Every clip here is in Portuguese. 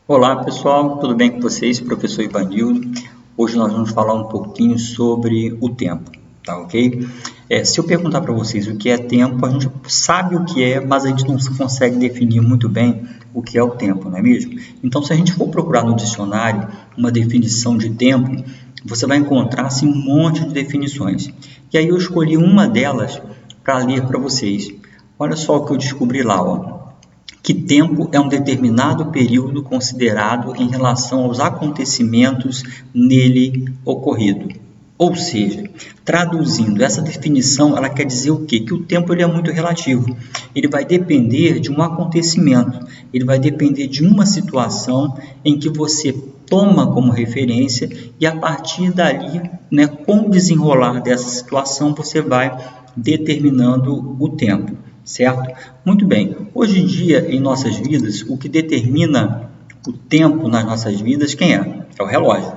Olá pessoal, tudo bem com vocês? Professor Ivanildo. Hoje nós vamos falar um pouquinho sobre o tempo, tá ok? Se eu perguntar para vocês o que é tempo, a gente sabe o que é, mas a gente não consegue definir muito bem o que é o tempo, não é mesmo? Então, se a gente for procurar no dicionário uma definição de tempo, você vai encontrar assim, um monte de definições. E aí eu escolhi uma delas para ler para vocês. Olha só o que eu descobri lá, ó. Que tempo é um determinado período considerado em relação aos acontecimentos nele ocorrido. Ou seja, traduzindo essa definição, ela quer dizer o quê? Que o tempo ele é muito relativo. Ele vai depender de um acontecimento, ele vai depender de uma situação em que você toma como referência e a partir dali, com o desenrolar dessa situação, você vai determinando o tempo. Certo? Muito bem. Hoje em dia, em nossas vidas, o que determina o tempo nas nossas vidas, quem é? É o relógio.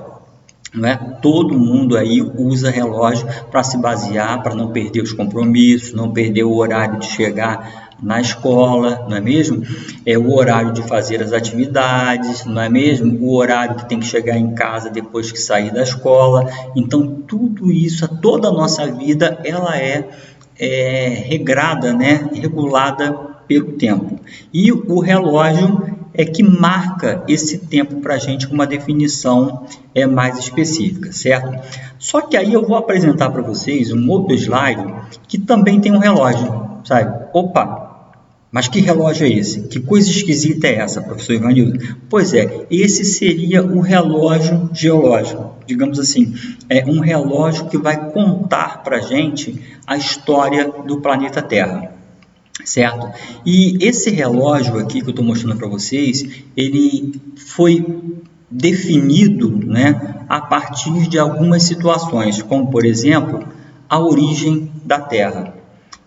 Não é? Todo mundo aí usa relógio para se basear, para não perder os compromissos, não perder o horário de chegar na escola, não é mesmo? É o horário de fazer as atividades, não é mesmo? O horário que tem que chegar em casa depois que sair da escola. Então, tudo isso, toda a nossa vida, ela é regrada, regulada pelo tempo. E o relógio é que marca esse tempo para a gente com uma definição mais específica, certo? Só que aí eu vou apresentar para vocês um outro slide que também tem um relógio, sabe? Opa! Mas que relógio é esse? Que coisa esquisita é essa, professor Ivanildo? Pois é, esse seria o relógio geológico, digamos assim. É um relógio que vai contar para a gente a história do planeta Terra, certo? E esse relógio aqui que eu estou mostrando para vocês, ele foi definido, a partir de algumas situações, como, por exemplo, a origem da Terra.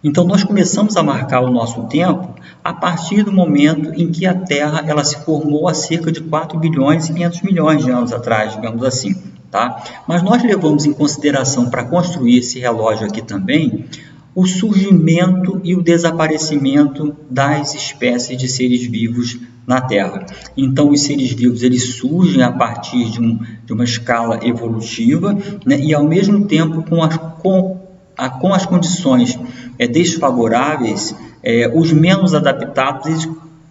Então, nós começamos a marcar o nosso tempo a partir do momento em que a Terra ela se formou há cerca de 4 bilhões e 500 milhões de anos atrás, digamos assim. Tá? Mas nós levamos em consideração para construir esse relógio aqui também o surgimento e o desaparecimento das espécies de seres vivos na Terra. Então, os seres vivos eles surgem a partir de uma escala evolutiva, e ao mesmo tempo com as condições desfavoráveis, os menos adaptados eles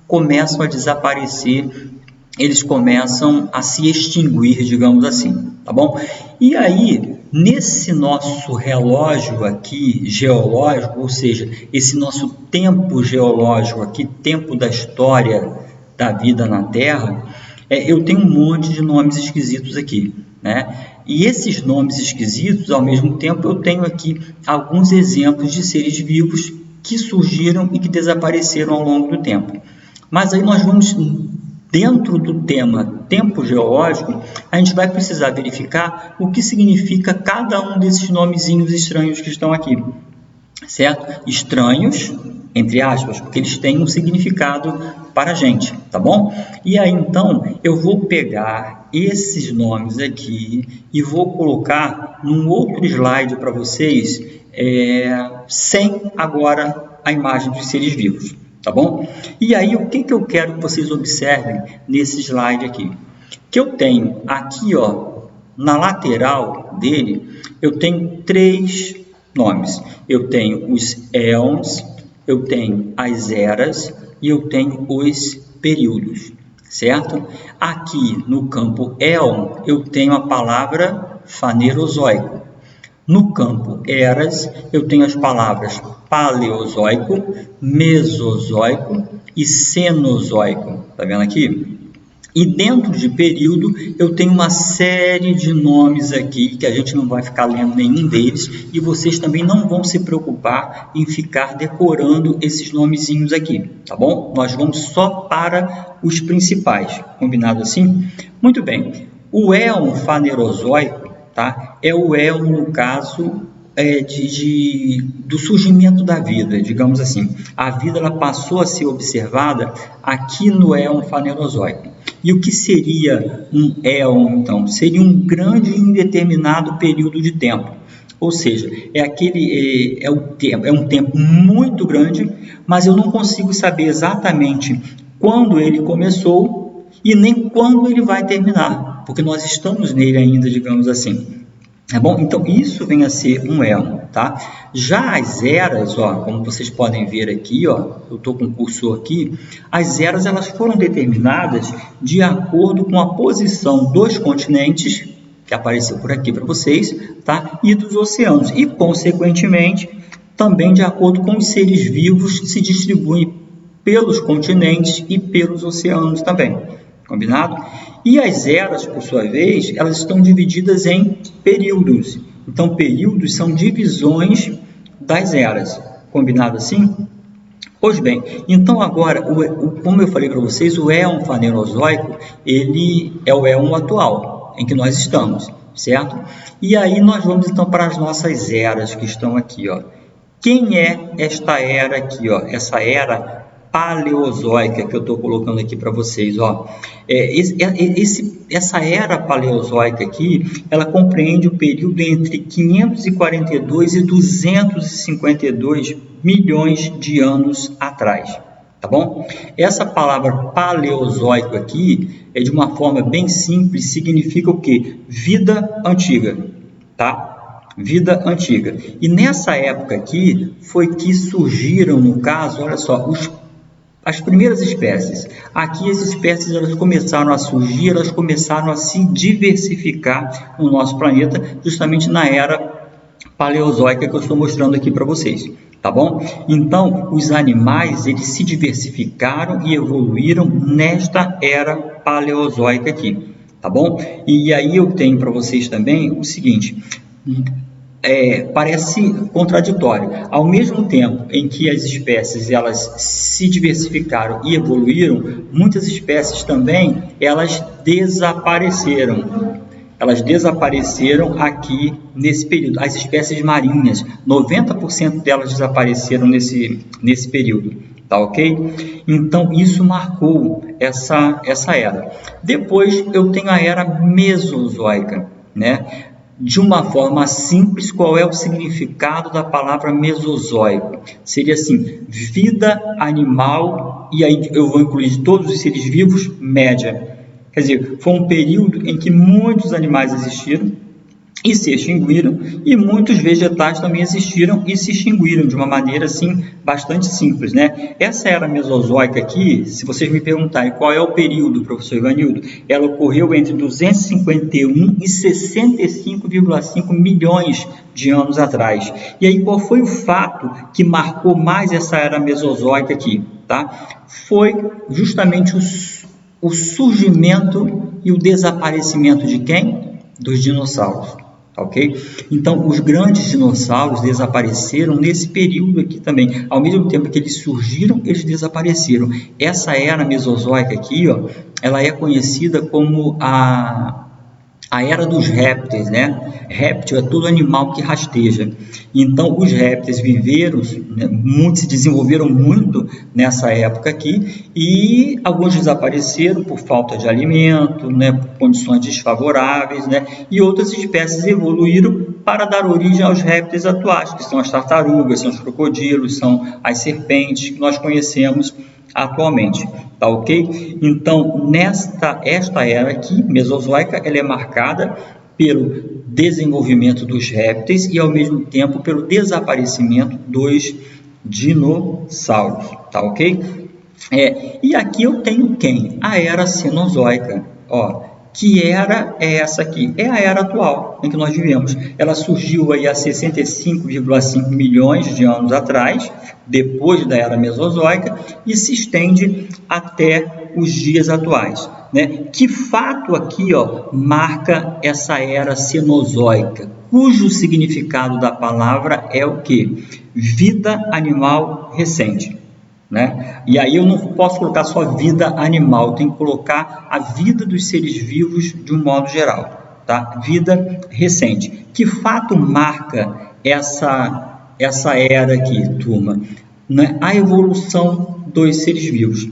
começam a desaparecer, eles começam a se extinguir, digamos assim, tá bom? E aí, nesse nosso relógio aqui geológico, ou seja, esse nosso tempo geológico aqui, tempo da história da vida na Terra, eu tenho um monte de nomes esquisitos aqui, E esses nomes esquisitos, ao mesmo tempo, eu tenho aqui alguns exemplos de seres vivos que surgiram e que desapareceram ao longo do tempo. Mas aí nós vamos, dentro do tema tempo geológico, a gente vai precisar verificar o que significa cada um desses nomezinhos estranhos que estão aqui, certo? Estranhos, entre aspas, porque eles têm um significado para a gente, tá bom? E aí, então, eu vou pegar esses nomes aqui e vou colocar num outro slide para vocês, sem agora a imagem dos seres vivos, tá bom? E aí, o que eu quero que vocês observem nesse slide aqui? Que eu tenho aqui, ó, na lateral dele, eu tenho 3 nomes. Eu tenho os éons, eu tenho as eras e eu tenho os períodos, certo? Aqui no campo éon, eu tenho a palavra fanerozoico. No campo eras, eu tenho as palavras paleozoico, mesozoico e cenozoico. Tá vendo aqui? E dentro de período, eu tenho uma série de nomes aqui, que a gente não vai ficar lendo nenhum deles, e vocês também não vão se preocupar em ficar decorando esses nomezinhos aqui, tá bom? Nós vamos só para os principais, combinado assim? Muito bem, o éon fanerozoico, tá? É o éon, no caso, do surgimento da vida, digamos assim. A vida ela passou a ser observada aqui no éon fanerozoico. E o que seria um éon, então? Seria um grande e indeterminado período de tempo. Ou seja, é um tempo muito grande, mas eu não consigo saber exatamente quando ele começou e nem quando ele vai terminar, porque nós estamos nele ainda, digamos assim. Tá bom? Então, isso vem a ser um elo, tá? Já as eras, ó, como vocês podem ver aqui, ó, eu estou com o cursor aqui, as eras elas foram determinadas de acordo com a posição dos continentes, que apareceu por aqui para vocês, tá? E dos oceanos, e, consequentemente, também de acordo com os seres vivos que se distribuem pelos continentes e pelos oceanos também. Combinado? E as eras, por sua vez, elas estão divididas em períodos. Então, períodos são divisões das eras. Combinado assim? Pois bem, então agora, como eu falei para vocês, o éon fanerozoico, ele é o éon atual, em que nós estamos, certo? E aí nós vamos então para as nossas eras que estão aqui, ó. Quem é esta era aqui, ó? Essa era paleozoica que eu estou colocando aqui para vocês, ó. Essa era paleozoica aqui, ela compreende o período entre 542 e 252 milhões de anos atrás, tá bom? Essa palavra paleozoico aqui é de uma forma bem simples, significa o quê? Vida antiga, tá? Vida antiga. E nessa época aqui foi que surgiram, no caso, olha só, as primeiras espécies. Aqui as espécies elas começaram a surgir, elas começaram a se diversificar no nosso planeta, justamente na era paleozoica que eu estou mostrando aqui para vocês, tá bom? Então, os animais eles se diversificaram e evoluíram nesta era paleozoica aqui, tá bom? E aí eu tenho para vocês também o seguinte, parece contraditório. Ao mesmo tempo em que as espécies elas se diversificaram e evoluíram, muitas espécies também elas desapareceram. Elas desapareceram aqui nesse período. As espécies marinhas, 90% delas desapareceram nesse período. Tá ok? Então, isso marcou essa era. Depois, eu tenho a era mesozoica, né? De uma forma simples, qual é o significado da palavra mesozoico? Seria assim, vida animal, e aí eu vou incluir todos os seres vivos, média. Quer dizer, foi um período em que muitos animais existiram e se extinguiram, e muitos vegetais também existiram e se extinguiram de uma maneira assim bastante simples, né? Essa era mesozoica aqui, se vocês me perguntarem qual é o período, professor Ivanildo, ela ocorreu entre 251 e 65,5 milhões de anos atrás. E aí qual foi o fato que marcou mais essa era mesozoica aqui, tá? Foi justamente o surgimento e o desaparecimento de quem? Dos dinossauros. Ok? Então, os grandes dinossauros desapareceram nesse período aqui também. Ao mesmo tempo que eles surgiram, eles desapareceram. Essa era mesozoica aqui, ó, ela é conhecida como a era dos répteis, né? Réptil é todo animal que rasteja. Então, os répteis viveram, né, muitos se desenvolveram muito nessa época aqui e alguns desapareceram por falta de alimento, né, por condições desfavoráveis, né, e outras espécies evoluíram para dar origem aos répteis atuais, que são as tartarugas, são os crocodilos, são as serpentes que nós conhecemos atualmente, tá ok? Então, esta era aqui, mesozoica, ela é marcada pelo desenvolvimento dos répteis e, ao mesmo tempo, pelo desaparecimento dos dinossauros, tá ok? E aqui eu tenho quem? A era cenozoica, ó. Que era essa aqui? É a era atual em que nós vivemos. Ela surgiu aí há 65,5 milhões de anos atrás, depois da era mesozoica, e se estende até os dias atuais, né? Que fato aqui, ó, marca essa era cenozoica, cujo significado da palavra é o quê? Vida animal recente. Né? E aí eu não posso colocar só vida animal, eu tenho que colocar a vida dos seres vivos de um modo geral, tá? Vida recente. Que fato marca essa era aqui, turma? Né? A evolução dos seres vivos.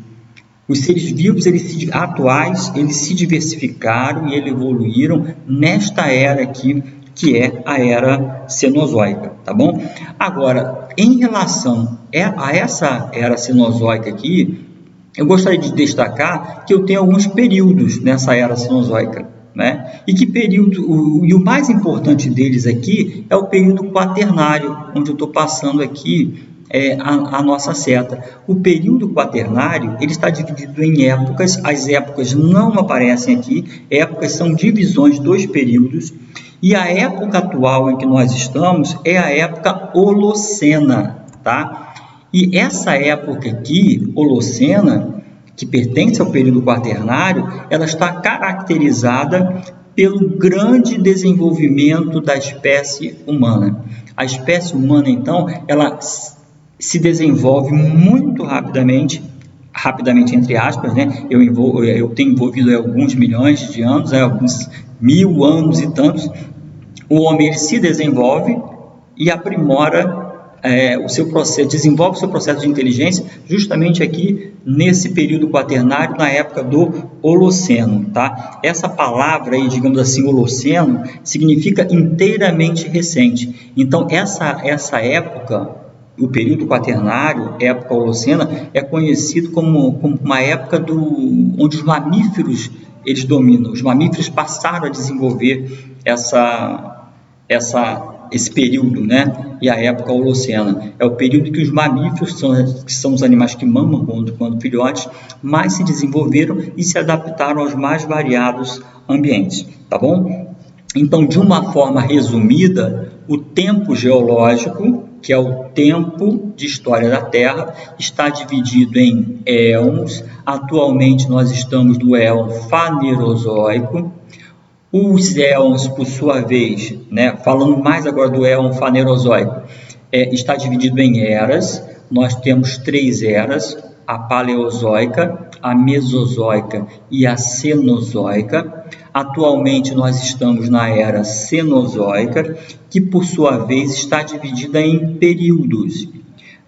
Os seres vivos atuais, eles se diversificaram e eles evoluíram nesta era aqui, que é a era cenozoica, tá bom? Agora, em relação a essa era cenozoica aqui, eu gostaria de destacar que eu tenho alguns períodos nessa era Cenozoica, né? E que período, e o mais importante deles aqui é o período quaternário, onde eu estou passando aqui a nossa seta. O período quaternário ele está dividido em épocas, as épocas não aparecem aqui, épocas são divisões dos períodos, e a época atual em que nós estamos é a época Holocena, tá? E essa época aqui, Holocena, que pertence ao período quaternário, ela está caracterizada pelo grande desenvolvimento da espécie humana. A espécie humana, então, ela se desenvolve muito rapidamente entre aspas, né? Eu tenho envolvido alguns milhões de anos, alguns 1000 anos e tantos. O homem ele se desenvolve e aprimora o seu processo, desenvolve o seu processo de inteligência justamente aqui nesse período quaternário, na época do Holoceno, tá? Essa palavra aí, digamos assim, Holoceno, significa inteiramente recente. Então, essa época, o período quaternário, época Holocena, é conhecido como uma época onde os mamíferos eles dominam. Os mamíferos passaram a desenvolver esse período, né? E a época Holocena é o período que os mamíferos, que são os animais que mamam quando filhotes, mais se desenvolveram e se adaptaram aos mais variados ambientes, tá bom? Então, de uma forma resumida, o tempo geológico, que é o tempo de história da Terra, está dividido em éons. Atualmente nós estamos no éon Fanerozoico. Os éons, por sua vez, né, falando mais agora do éon Fanerozoico, está dividido em eras. Nós temos 3 eras, a Paleozoica, a Mesozoica e a Cenozoica. Atualmente nós estamos na era Cenozoica, que por sua vez está dividida em períodos.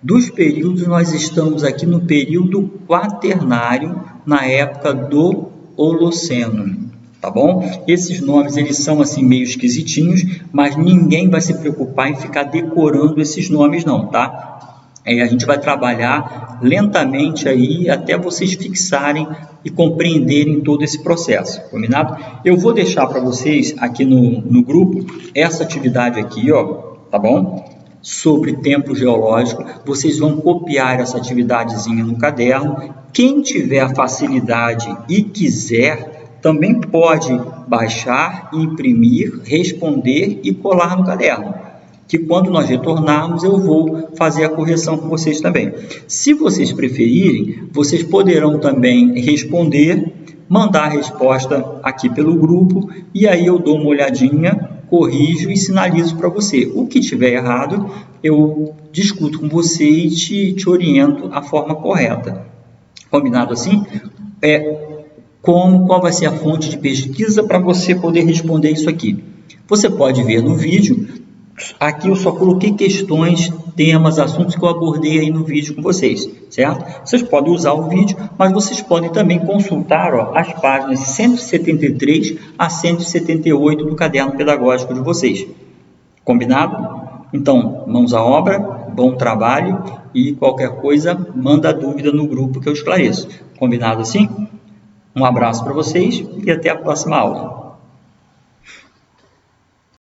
Dos períodos nós estamos aqui no período quaternário, na época do Holoceno. Tá bom? Esses nomes eles são assim meio esquisitinhos, mas ninguém vai se preocupar em ficar decorando esses nomes não, tá? A gente vai trabalhar lentamente aí até vocês fixarem e compreenderem todo esse processo, combinado? Eu vou deixar para vocês aqui no grupo essa atividade aqui, ó, tá bom? Sobre tempo geológico, vocês vão copiar essa atividadezinha no caderno. Quem tiver facilidade e quiser também pode baixar, imprimir, responder e colar no caderno, que quando nós retornarmos eu vou fazer a correção com vocês também. Se vocês preferirem, vocês poderão também responder, mandar a resposta aqui pelo grupo e aí eu dou uma olhadinha, corrijo e sinalizo para você. O que tiver errado, eu discuto com você e te oriento a forma correta. Combinado assim? Qual vai ser a fonte de pesquisa para você poder responder isso aqui? Você pode ver no vídeo, aqui eu só coloquei questões, temas, assuntos que eu abordei aí no vídeo com vocês, certo? Vocês podem usar o vídeo, mas vocês podem também consultar as páginas 173 a 178 do caderno pedagógico de vocês. Combinado? Então, mãos à obra, bom trabalho e qualquer coisa, manda dúvida no grupo que eu esclareço. Combinado assim? Um abraço para vocês e até a próxima aula.